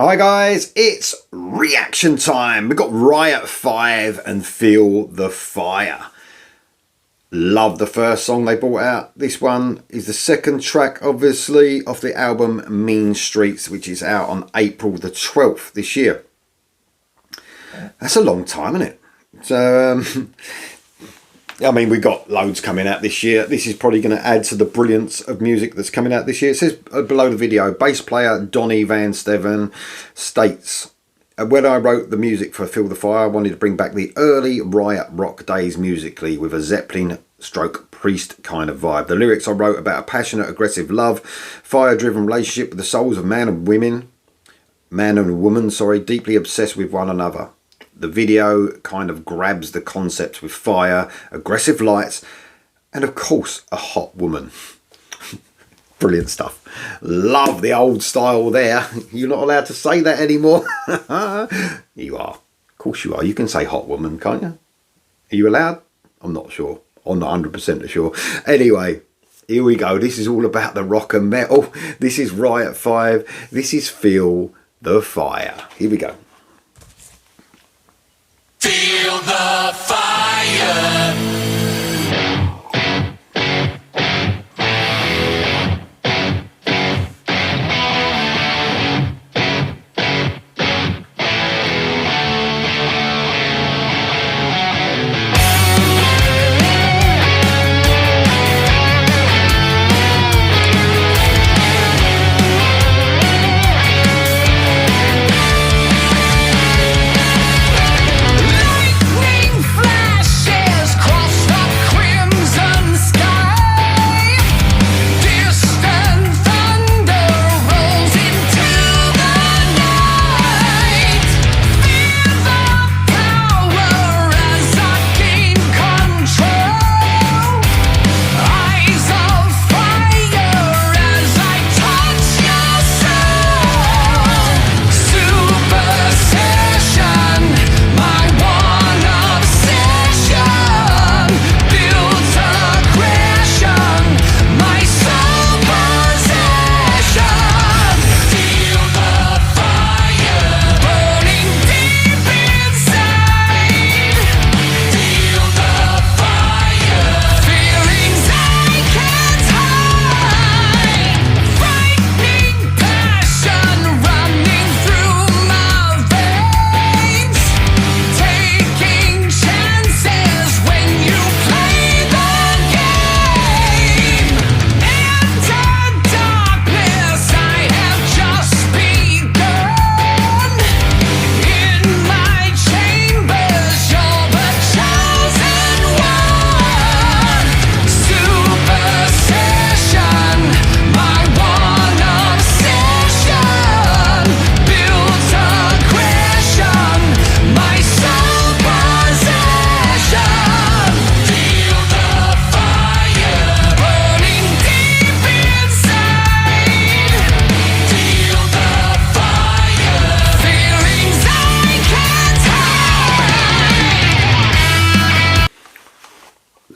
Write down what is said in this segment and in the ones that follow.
Hi guys, it's reaction time. We've got Riot 5 and Feel the Fire. Love the first song they brought out. This one is the second track, obviously, off the album Mean Streets, which is out on April the 12th this year. That's a long time, isn't it? So, I mean, we've got loads coming out this year. This is probably going to add to the brilliance of music that's coming out this year. It says below the video, bass player Donny Van Steven states, when I wrote the music for Feel the Fire, I wanted to bring back the early Riot rock days musically with a Zeppelin stroke Priest kind of vibe. The lyrics I wrote about a passionate, aggressive love, fire-driven relationship with the souls of man and woman, deeply obsessed with one another. The video kind of grabs the concept with fire, aggressive lights, and of course, a hot woman. Brilliant stuff. Love the old style there. You're not allowed to say that anymore. You are. Of course you are. You can say hot woman, can't you? Are you allowed? I'm not sure. I'm not 100% sure. Anyway, here we go. This is all about the rock and metal. This is Riot 5. This is Feel the Fire. Here we go. Feel the fire.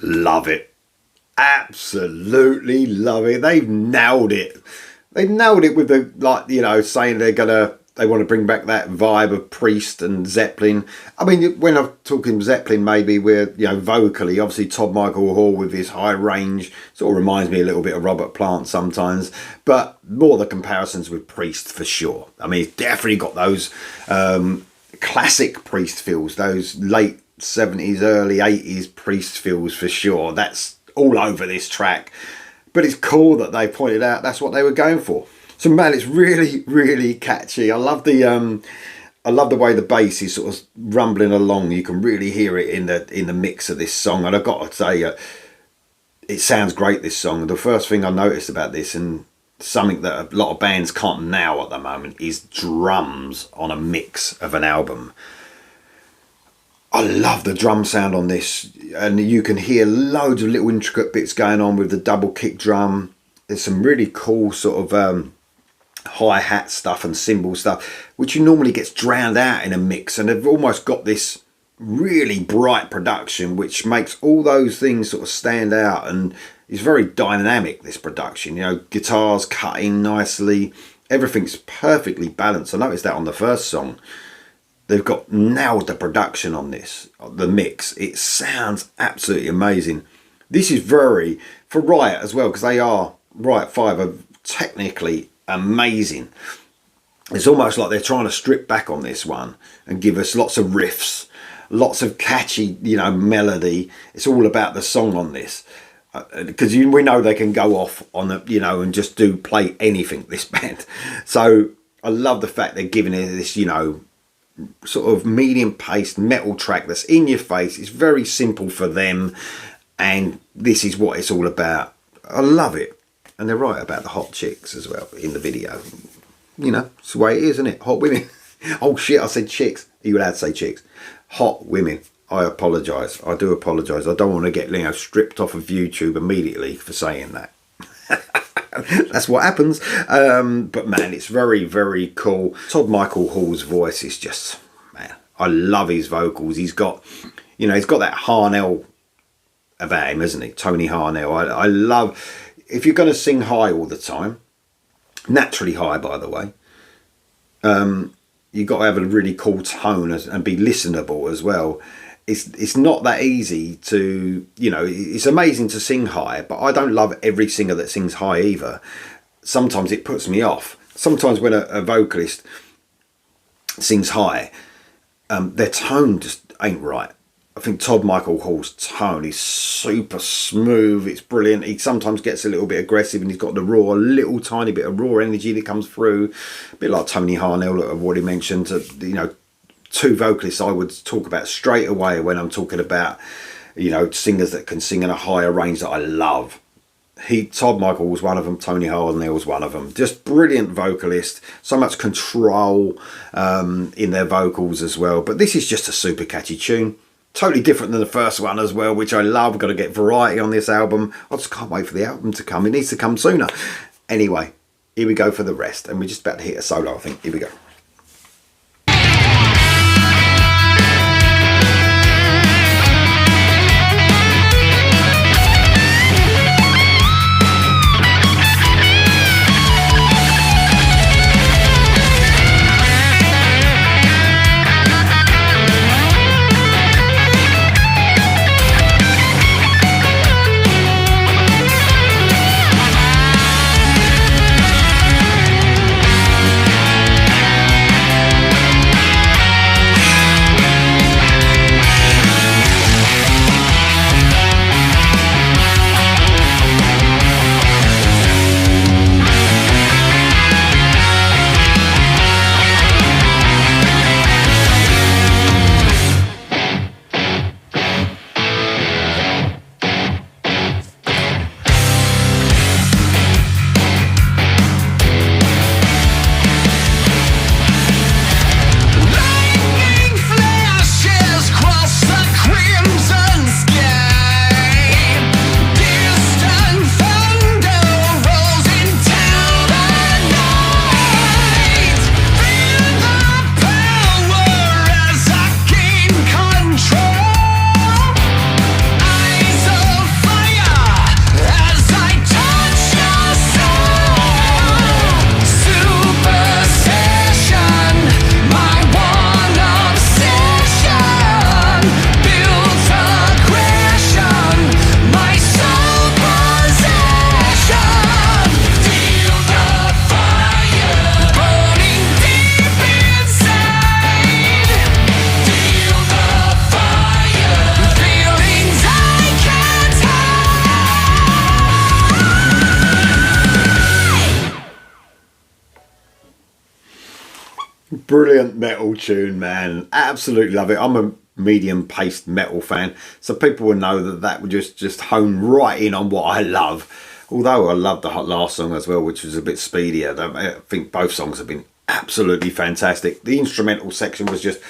Love it. Absolutely love it. They've nailed it. They've nailed it with the, like, you know, saying they want to bring back that vibe of Priest and Zeppelin. I mean, when I'm talking Zeppelin, maybe we're, you know, vocally, obviously Todd Michael Hall with his high range sort of reminds me a little bit of Robert Plant sometimes, but more the comparisons with Priest for sure. I mean, it's definitely got those classic Priest feels, those late 70s, early 80s Priest feels for sure. That's all over this track. But it's cool that they pointed out that's what they were going for. So man, it's really, really catchy. I love the way the bass is sort of rumbling along. You can really hear it in the mix of this song. And I've got to say, it sounds great, this song. The first thing I noticed about this, and something that a lot of bands can't nail at the moment, is drums on a mix of an album. I love the drum sound on this, and you can hear loads of little intricate bits going on with the double kick drum. There's some really cool sort of hi-hat stuff and cymbal stuff, which normally gets drowned out in a mix, and they've almost got this really bright production which makes all those things sort of stand out, and is very dynamic, this production. You know, guitars cutting nicely, Everything's perfectly balanced. I noticed that on the first song. They've nailed the production on this, the mix. It sounds absolutely amazing. This is very, for Riot as well, because they are, Riot 5 are technically amazing. It's almost like they're trying to strip back on this one and give us lots of riffs, lots of catchy, melody. It's all about the song on this. Because we know they can go off on and just play anything, this band. So I love the fact they're giving it this, sort of medium paced metal track that's in your face. It's very simple for them, and this is what it's all about. I love it. And they're right about the hot chicks as well in the video. It's the way it is, isn't it? Hot women. Oh shit, I said chicks. Are you allowed to say chicks? Hot women. I apologise. I do apologise. I don't want to get stripped off of YouTube immediately for saying that. That's what happens. But man, it's very, very cool. Todd Michael Hall's voice is just, man, I love his vocals. He's got, he's got that Harnell about him, isn't he? Tony Harnell. I love, if you're going to sing high all the time, naturally high, by the way, you've got to have a really cool tone and be listenable as well. It's not that easy to, it's amazing to sing high, but I don't love every singer that sings high either. Sometimes it puts me off. Sometimes when a vocalist sings high, their tone just ain't right. I think Todd Michael Hall's tone is super smooth. It's brilliant. He sometimes gets a little bit aggressive, and he's got the little tiny bit of raw energy that comes through. A bit like Tony Harnell that I've already mentioned. Two vocalists I would talk about straight away when I'm talking about, singers that can sing in a higher range that I love. Todd Michael was one of them. Tony Harnell was one of them. Just brilliant vocalist. So much control in their vocals as well. But this is just a super catchy tune. Totally different than the first one as well, which I love. Got to get variety on this album. I just can't wait for the album to come. It needs to come sooner. Anyway, here we go for the rest. And we're just about to hit a solo, I think. Here we go. Brilliant metal tune, man. Absolutely love it. I'm a medium paced metal fan, so people will know that would just hone right in on what I love. Although I love the last song as well, which was a bit speedier. I think both songs have been absolutely fantastic. The instrumental section was just,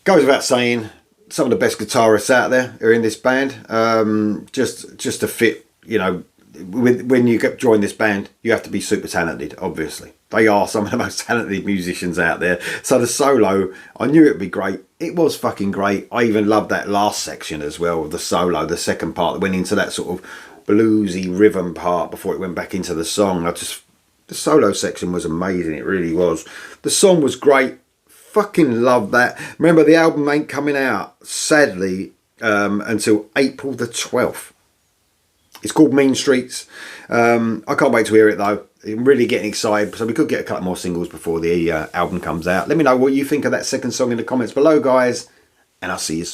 goes without saying, some of the best guitarists out there are in this band. Just to fit, when you join this band, you have to be super talented, obviously. They are some of the most talented musicians out there. So the solo, I knew it'd be great. It was fucking great. I even loved that last section as well, the solo, the second part that went into that sort of bluesy rhythm part before it went back into the song. The solo section was amazing, it really was. The song was great. Fucking love that. Remember, the album ain't coming out, sadly, until April the 12th. It's called Mean Streets. I can't wait to hear it though. I'm really getting excited. So we could get a couple more singles before the album comes out. Let me know what you think of that second song in the comments below, guys. And I'll see you soon.